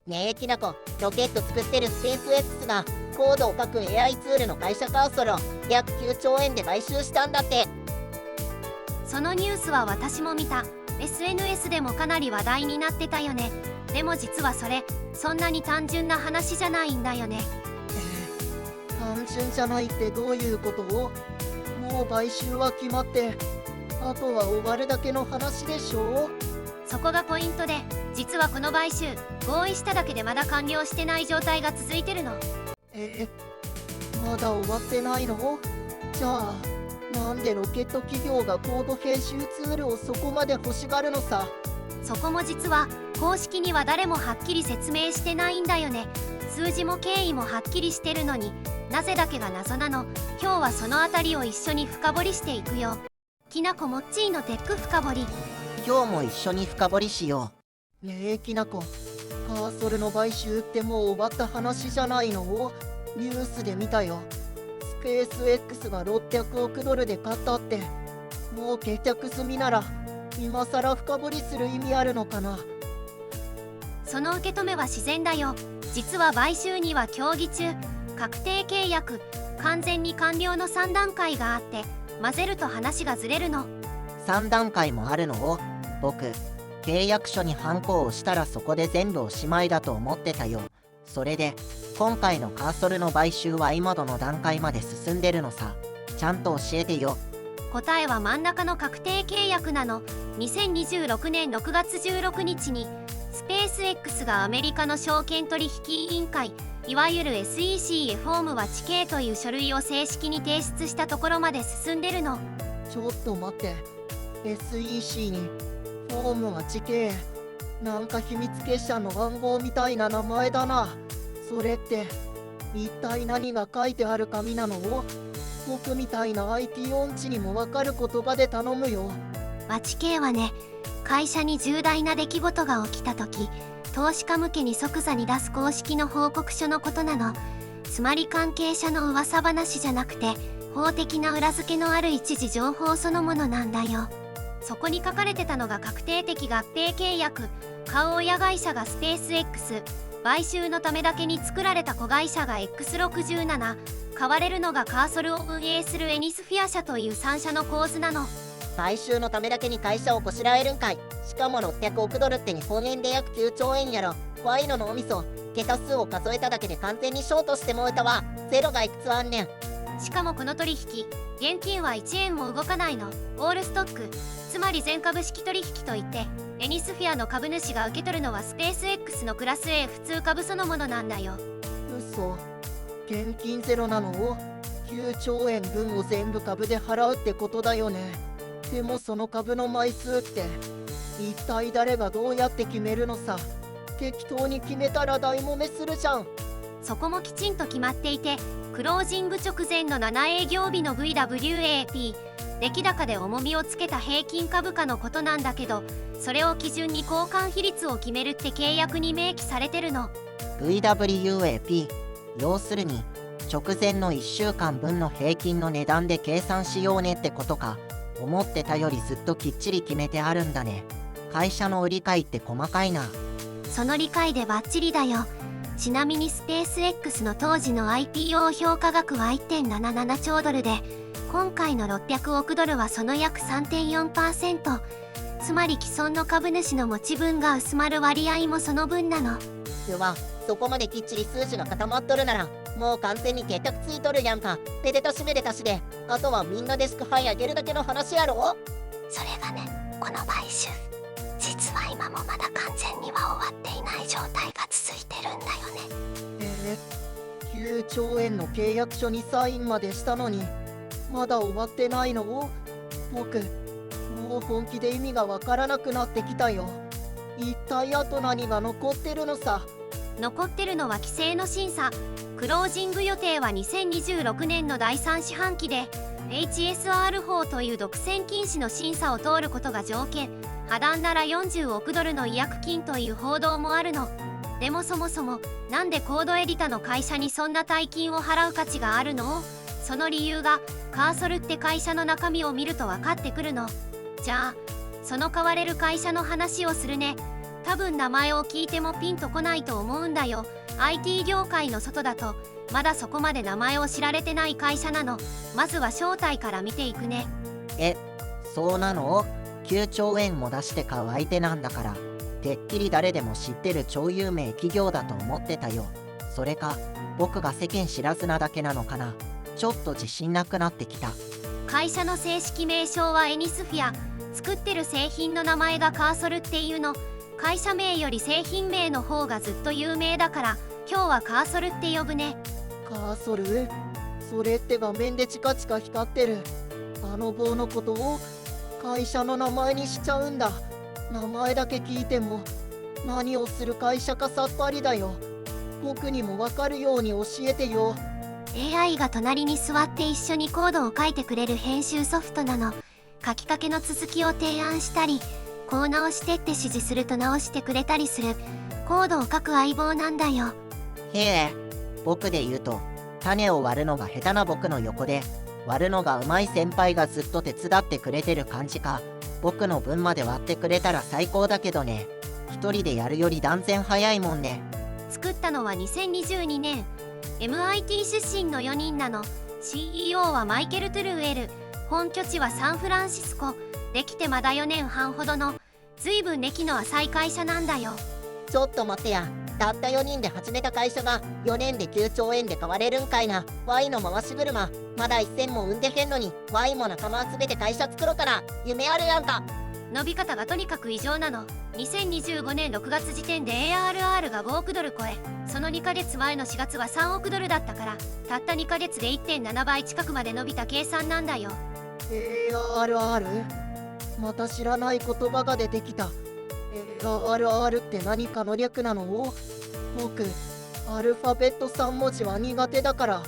ねえきなこ、ロケット作ってるスペース X がコードを書く AI ツールの会社カーソルを約9兆円で買収したんだって。そのニュースは私も見た。 SNS でもかなり話題になってたよね。でも実はそれそんなに単純な話じゃないんだよね。単純じゃないってどういうこと？もう買収は決まってあとは終わるだけの話でしょ？そこがポイントで、実はこの買収合意しただけでまだ完了してない状態が続いてるの。まだ終わってないの？じゃあなんでロケット企業がコード編集ツールをそこまで欲しがるのさ？そこも実は公式には誰もはっきり説明してないんだよね。数字も経緯もはっきりしてるのになぜだけが謎なの。今日はそのあたりを一緒に深掘りしていくよ。きなこもっちーのテック深掘り。今日も一緒に深掘りしよねえきなこ、カーソルの買収ってもう終わった話じゃないの？ニュースで見たよ。スペース X が600億ドルで買ったって。もう決着済みなら今さら深掘りする意味あるのかな？その受け止めは自然だよ。実は買収には協議中、確定契約、完全に完了の3段階があって混ぜると話がずれるの。3段階もあるのを僕、契約書にハンコを押したらそこで全部おしまいだと思ってたよ。それで今回のカーソルの買収は今どの段階まで進んでるのさ。ちゃんと教えてよ。答えは真ん中の確定契約なの。2026年6月16日にスペース X がアメリカの証券取引委員会、いわゆる SEC へフォームは地形という書類を正式に提出したところまで進んでるの。ちょっと待って、 SEC にフォームは地形、なんか秘密結社の暗号みたいな名前だな。それって一体何が書いてある紙なの？僕みたいな IT 音痴にもわかる言葉で頼むよ。地形はね、会社に重大な出来事が起きた時、投資家向けに即座に出す公式の報告書のことなの。つまり関係者の噂話じゃなくて法的な裏付けのある一時情報そのものなんだよ。そこに書かれてたのが確定的合併契約。買う親会社がスペース X、買収のためだけに作られた子会社が X67、買われるのがカーソルを運営するエニスフィア社という3社の構図なの。買収のためだけに会社をこしらえるんかい。しかも600億ドルって日本円で約9兆円やろ。怖いの脳みそ、桁数を数えただけで完全にショートしてもうたわ。ゼロがいくつあんねん。しかもこの取引、現金は1円も動かないの。オールストック、つまり全株式取引といってエニスフィアの株主が受け取るのはスペース X のクラス A 普通株そのものなんだよ。嘘、現金ゼロなのを9兆円分を全部株で払うってことだよね。でもその株の枚数って一体誰がどうやって決めるのさ？適当に決めたら大揉めするじゃん。そこもきちんと決まっていて、クロージング直前の7営業日の VWAP、 出来高で重みをつけた平均株価のことなんだけど、それを基準に交換比率を決めるって契約に明記されてるの。 VWAP、 要するに直前の1週間分の平均の値段で計算しようねってことか。思ってたよりずっときっちり決めてあるんだね。会社の売り買いって細かいな。その理解でバッチリだよ。ちなみにスペース X の当時の IPO 評価額は 1.77 兆ドルで、今回の600億ドルはその約 3.4%。 つまり既存の株主の持ち分が薄まる割合もその分なの。ではそこまできっちり数字が固まっとるならもう完全に決着ついとるやんか。ペでたしめでたしで、あとはみんなで祝杯あげるだけの話やろ。それがね、この買収実は今もまだ完全には終わっていない状態が続いてるんだよね。9兆円の契約書にサインまでしたのにまだ終わってないの？僕もう本気で意味がわからなくなってきたよ。一体あと何が残ってるのさ？残ってるのは規制の審査。クロージング予定は2026年の第3四半期で、 HSR 法という独占禁止の審査を通ることが条件。破談なら40億ドルの違約金という報道もあるの。でもそもそもなんでコードエディタの会社にそんな大金を払う価値があるの？その理由がカーソルって会社の中身を見ると分かってくるの。じゃあその買われる会社の話をするね。多分名前を聞いてもピンとこないと思うんだよ。 IT 業界の外だとまだそこまで名前を知られてない会社なの。まずは正体から見ていくね。そうなの？ 9 兆円も出して買う相手なんだから、てっきり誰でも知ってる超有名企業だと思ってたよ。それか僕が世間知らずなだけなのかな。ちょっと自信なくなってきた。会社の正式名称はエニスフィア。作ってる製品の名前がカーソルっていうの。会社名より製品名の方がずっと有名だから今日はカーソルって呼ぶね。カーソル？それって画面でチカチカ光ってるあの棒のことを会社の名前にしちゃうんだ。名前だけ聞いても何をする会社かさっぱりだよ。僕にもわかるように教えてよ。 AI が隣に座って一緒にコードを書いてくれる編集ソフトなの。書きかけの続きを提案したり、こう直してって指示すると直してくれたりするコードを書く相棒なんだよ。へえ、僕で言うと種を割るのが下手な僕の横で割るのが上手い先輩がずっと手伝ってくれてる感じか。僕の分まで割ってくれたら最高だけどね。一人でやるより断然早いもんね。作ったのは2022年。 MIT 出身の4人なの。 CEO はマイケル・トゥルウェル。本拠地はサンフランシスコ。できてまだ4年半ほどの随分歴の浅い会社なんだよ。ちょっと待ってや。たった4人で始めた会社が4年で9兆円で買われるんかいな。 Y の回し車まだ1000も産んでへんのに Y も仲間集めて会社作ろうから夢あるやんか。伸び方がとにかく異常なの。2025年6月時点で ARR が5億ドル超え、その2ヶ月前の4月は3億ドルだったから、たった2ヶ月で 1.7 倍近くまで伸びた計算なんだよ。ARR？ また知らない言葉が出てきた。ARR って何かの略なの？僕アルファベット3文字は苦手だから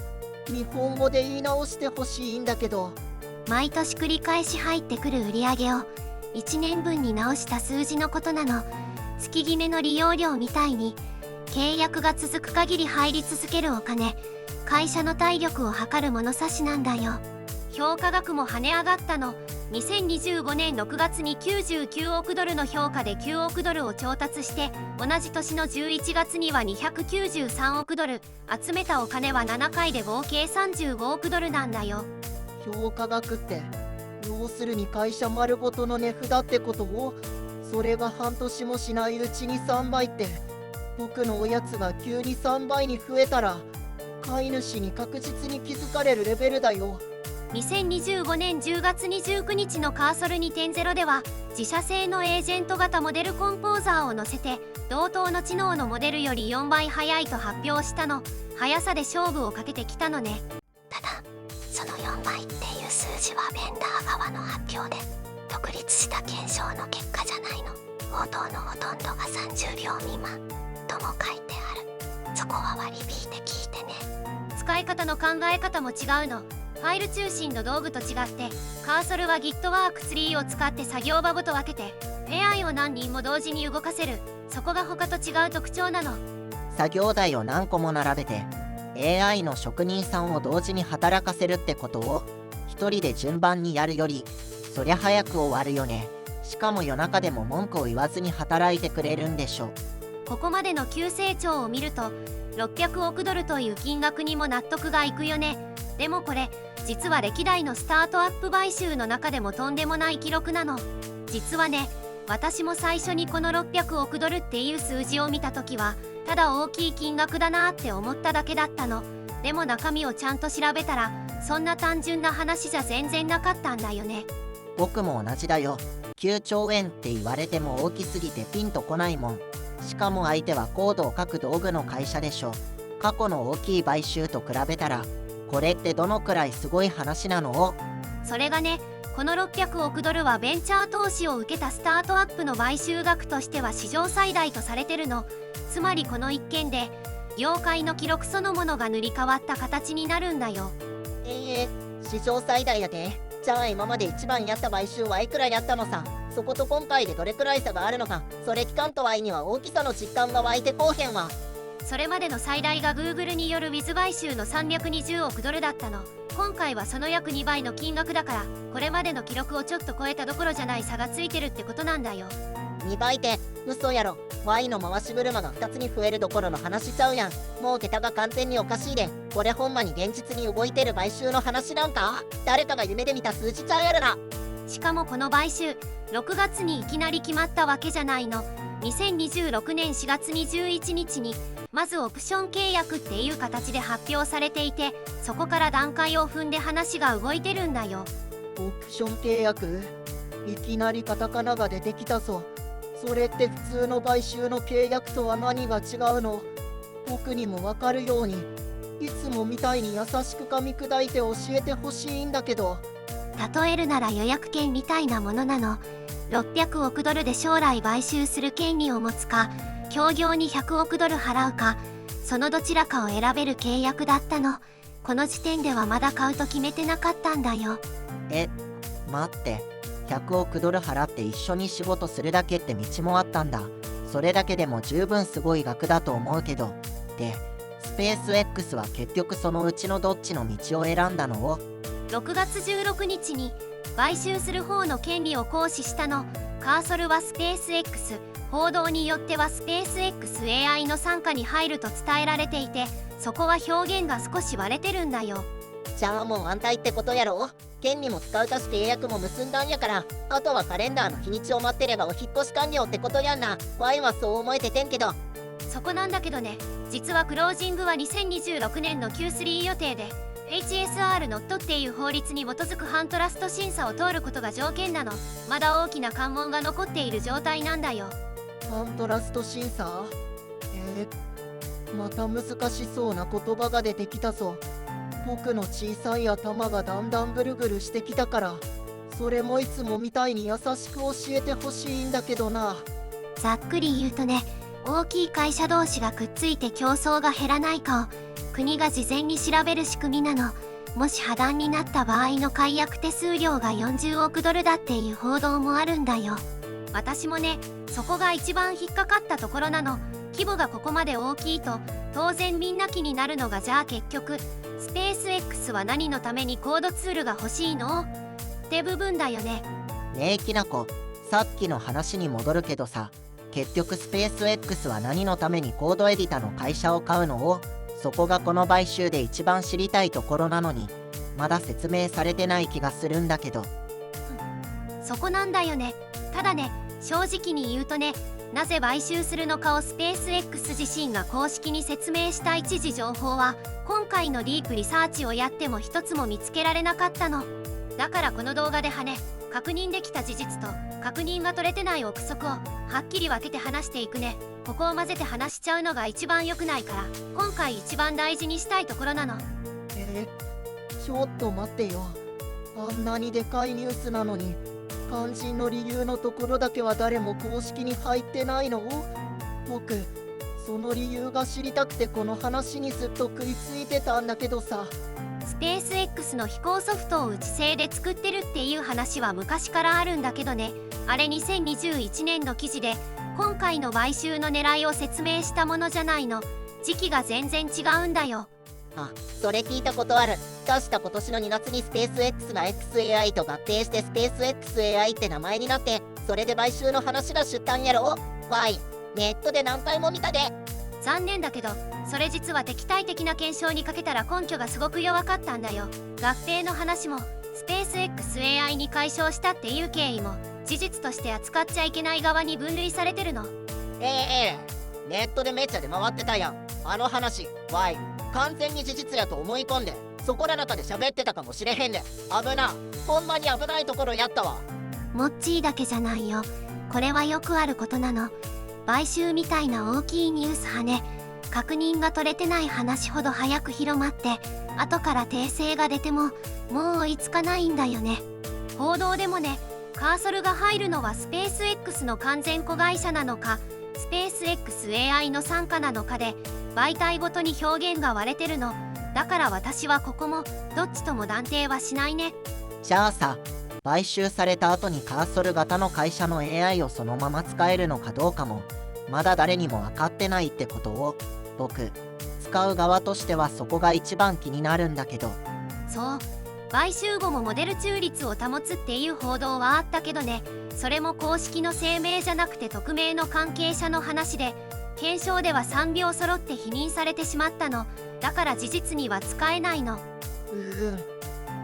日本語で言い直してほしいんだけど。毎年繰り返し入ってくる売り上げを1年分に直した数字のことなの。月決めの利用料みたいに契約が続く限り入り続けるお金、会社の体力を測る物差しなんだよ。評価額も跳ね上がったの。2025年6月に99億ドルの評価で9億ドルを調達して、同じ年の11月には293億ドル、集めたお金は7回で合計35億ドルなんだよ。評価額って要するに会社丸ごとの値札ってことを。それが半年もしないうちに3倍って、僕のおやつが急に3倍に増えたら飼い主に確実に気づかれるレベルだよ。2025年10月29日のカーソル 2.0 では自社製のエージェント型モデルコンポーザーを載せて、同等の知能のモデルより4倍速いと発表したの。速さで勝負をかけてきたのね。ただその4倍っていう数字はベンダー側の発表で独立した検証の結果じゃないの。応答のほとんどが30秒未満とも書いてある。そこは割り引いて聞いてね。使い方の考え方も違うの。ファイル中心の道具と違ってカーソルは GitWorks3 を使って作業場ごと分けて AI を何人も同時に動かせる。そこが他と違う特徴なの。作業台を何個も並べて AI の職人さんを同時に働かせるってことを一人で順番にやるよりそりゃ早く終わるよね。しかも夜中でも文句を言わずに働いてくれるんでしょ。ここまでの急成長を見ると600億ドルという金額にも納得がいくよね。でもこれ実は歴代のスタートアップ買収の中でもとんでもない記録なの。実はね、私も最初にこの600億ドルっていう数字を見た時はただ大きい金額だなって思っただけだったの。でも中身をちゃんと調べたらそんな単純な話じゃ全然なかったんだよね。僕も同じだよ。9兆円って言われても大きすぎてピンとこないもん。しかも相手はコードを書く道具の会社でしょ。過去の大きい買収と比べたらこれってどのくらいすごい話なの？それがね、この600億ドルはベンチャー投資を受けたスタートアップの買収額としては史上最大とされてるの。つまりこの一件で業界の記録そのものが塗り替わった形になるんだよ。史上最大だけ？じゃあ今まで一番やった買収はいくらやったのさ。そこと今回でどれくらい差があるのか。それ期間と Y には大きさの実感が湧いてこうへんわ。それまでの最大が Google による Wiz 買収の320億ドルだったの。今回はその約2倍の金額だから、これまでの記録をちょっと超えたどころじゃない差がついてるってことなんだよ。2倍って嘘やろ。Y の回し車が2つに増えるどころの話しちゃうやん。もう桁が完全におかしいで。これほんまに現実に動いてる買収の話なんか？誰かが夢で見た数字ちゃうやろな。しかもこの買収6月にいきなり決まったわけじゃないの。2026年4月21日にまずオプション契約っていう形で発表されていて、そこから段階を踏んで話が動いてるんだよ。オプション契約？いきなりカタカナが出てきたぞ。それって普通の買収の契約とは何が違うの？僕にもわかるようにいつもみたいに優しく噛み砕いて教えてほしいんだけど。例えるなら予約権みたいなものなの。600億ドルで将来買収する権利を持つか、協業に100億ドル払うか、そのどちらかを選べる契約だったの。この時点ではまだ買うと決めてなかったんだよ。待って、100億ドル払って一緒に仕事するだけって道もあったんだ。それだけでも十分すごい額だと思うけど。で、スペース X は結局そのうちのどっちの道を選んだの？6月16日に買収する方の権利を行使したの。カーソルはスペース X、報道によってはスペース XAI の傘下に入ると伝えられていて、そこは表現が少し割れてるんだよ。じゃあもう安泰ってことやろ。権利も使うたし契約も結んだんやから、あとはカレンダーの日にちを待ってればお引っ越し完了ってことやんな。Y はそう思えててんけど。そこなんだけどね、実はクロージングは2026年の Q3 予定で、HSR ノットっていう法律に基づく反トラスト審査を通ることが条件なの。まだ大きな関門が残っている状態なんだよ。ファントラスト審査？また難しそうな言葉が出てきたぞ。僕の小さい頭がだんだんぐるぐるしてきたから、それもいつもみたいに優しく教えてほしいんだけどな。ざっくり言うとね、大きい会社同士がくっついて競争が減らないかを国が事前に調べる仕組みなの。もし破談になった場合の解約手数料が40億ドルだっていう報道もあるんだよ。私もね、そこが一番引っかかったところなの。規模がここまで大きいと当然みんな気になるのが、じゃあ結局スペース X は何のためにコードツールが欲しいのって部分だよね。ねえきなこ、さっきの話に戻るけどさ、結局スペース X は何のためにコードエディタの会社を買うの？そこがこの買収で一番知りたいところなのに、まだ説明されてない気がするんだけど。そこなんだよね。ただね、正直に言うとね、なぜ買収するのかをスペース X 自身が公式に説明した一時情報は、今回のディープリサーチをやっても一つも見つけられなかったの。だからこの動画で確認できた事実と確認が取れてない憶測をはっきり分けて話していくね。ここを混ぜて話しちゃうのが一番良くないから、今回一番大事にしたいところなの。ちょっと待ってよ。あんなにでかいニュースなのに、肝心の理由のところだけは誰も公式に入ってないの？僕、その理由が知りたくてこの話にずっと食いついてたんだけどさ。スペース X の飛行ソフトを内製で作ってるっていう話は昔からあるんだけどね、あれ2021年の記事で今回の買収の狙いを説明したものじゃないの。時期が全然違うんだよ。あ、それ聞いたことある。確か今年の2月にスペース X が XAI と合併してスペース XAI って名前になって、それで買収の話が出たんやろ。わい、ネットで何回も見たで。残念だけど、それ実は敵対的な検証にかけたら根拠がすごく弱かったんだよ。合併の話もスペース XAI に解消したっていう経緯も事実として扱っちゃいけない側に分類されてるの。ネットでめっちゃ出回ってたやん、あの話。わい、完全に事実やと思い込んでそこら中で喋ってたかもしれへんで。危な、ほんまに危ないところやったわ。モッチーだけじゃないよ。これはよくあることなの。買収みたいな大きいニュース確認が取れてない話ほど早く広まって、後から訂正が出てももう追いつかないんだよね。報道でもね、カーソルが入るのはスペース X の完全子会社なのかスペース XAI の傘下なのかで媒体ごとに表現が割れてるの。だから私はここもどっちとも断定はしないね。じゃあさ、買収された後にカーソル型の会社の AI をそのまま使えるのかどうかもまだ誰にも分かってないってことを、僕、使う側としてはそこが一番気になるんだけど。そう、買収後もモデル中立を保つっていう報道はあったけどね、それも公式の声明じゃなくて匿名の関係者の話で、検証では3秒揃って否認されてしまったの。だから事実には使えないの。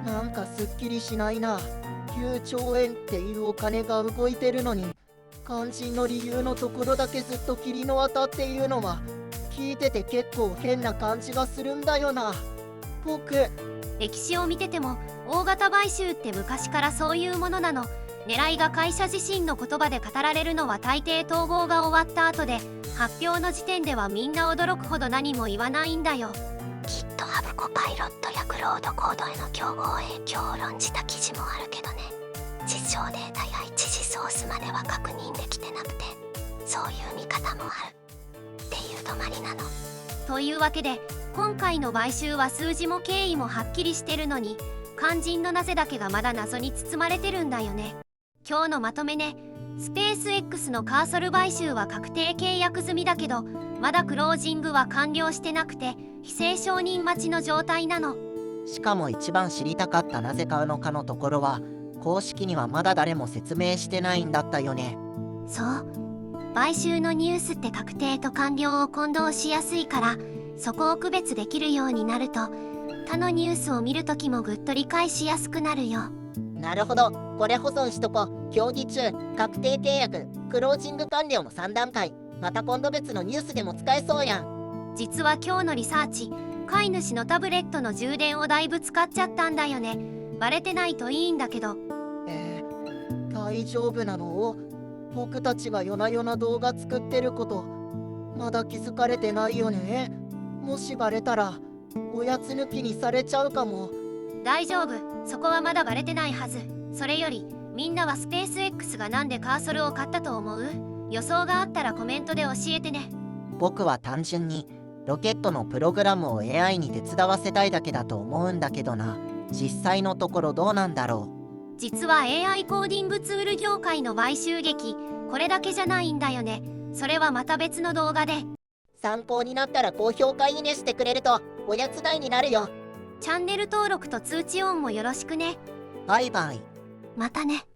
なんかすっきりしないな。9兆円っていうお金が動いてるのに、肝心の理由のところだけずっと霧の綿っていうのは、聞いてて結構変な感じがするんだよな。僕、歴史を見てても大型買収って昔からそういうものなの。狙いが会社自身の言葉で語られるのは大抵統合が終わった後で、発表の時点ではみんな驚くほど何も言わないんだよ。GitHub コパイロットやクロードコードへの競合影響を論じた記事もあるけどね。実証データや一時ソースまでは確認できてなくて、そういう見方もあるっていう止まりなの。というわけで今回の買収は数字も経緯もはっきりしてるのに、肝心のなぜだけがまだ謎に包まれてるんだよね。今日のまとめね。スペース X のカーソル買収は確定契約済みだけど、まだクロージングは完了してなくて非正承認待ちの状態なの。しかも一番知りたかったなぜ買うのかのところは公式にはまだ誰も説明してないんだったよね。そう、買収のニュースって確定と完了を混同しやすいから、そこを区別できるようになると他のニュースを見るときもぐっと理解しやすくなるよ。なるほど。これ保存しとこ。協議中、確定契約、クロージング完了の3段階。また今度別のニュースでも使えそうやん。実は今日のリサーチ、飼い主のタブレットの充電をだいぶ使っちゃったんだよね。バレてないといいんだけど。大丈夫なの？僕たちが夜な夜な動画作ってること、まだ気づかれてないよね。もしバレたら、おやつ抜きにされちゃうかも。大丈夫、そこはまだバレてないはず。それよりみんなはスペース X がなんでカーソルを買ったと思う？予想があったらコメントで教えてね。僕は単純にロケットのプログラムを AI に手伝わせたいだけだと思うんだけどな。実際のところどうなんだろう。実は AI コーディングツール業界の買収劇、これだけじゃないんだよね。それはまた別の動画で。参考になったら高評価いいねしてくれるとおやつ代になるよ。チャンネル登録と通知オンもよろしくね。バイバイ。またね。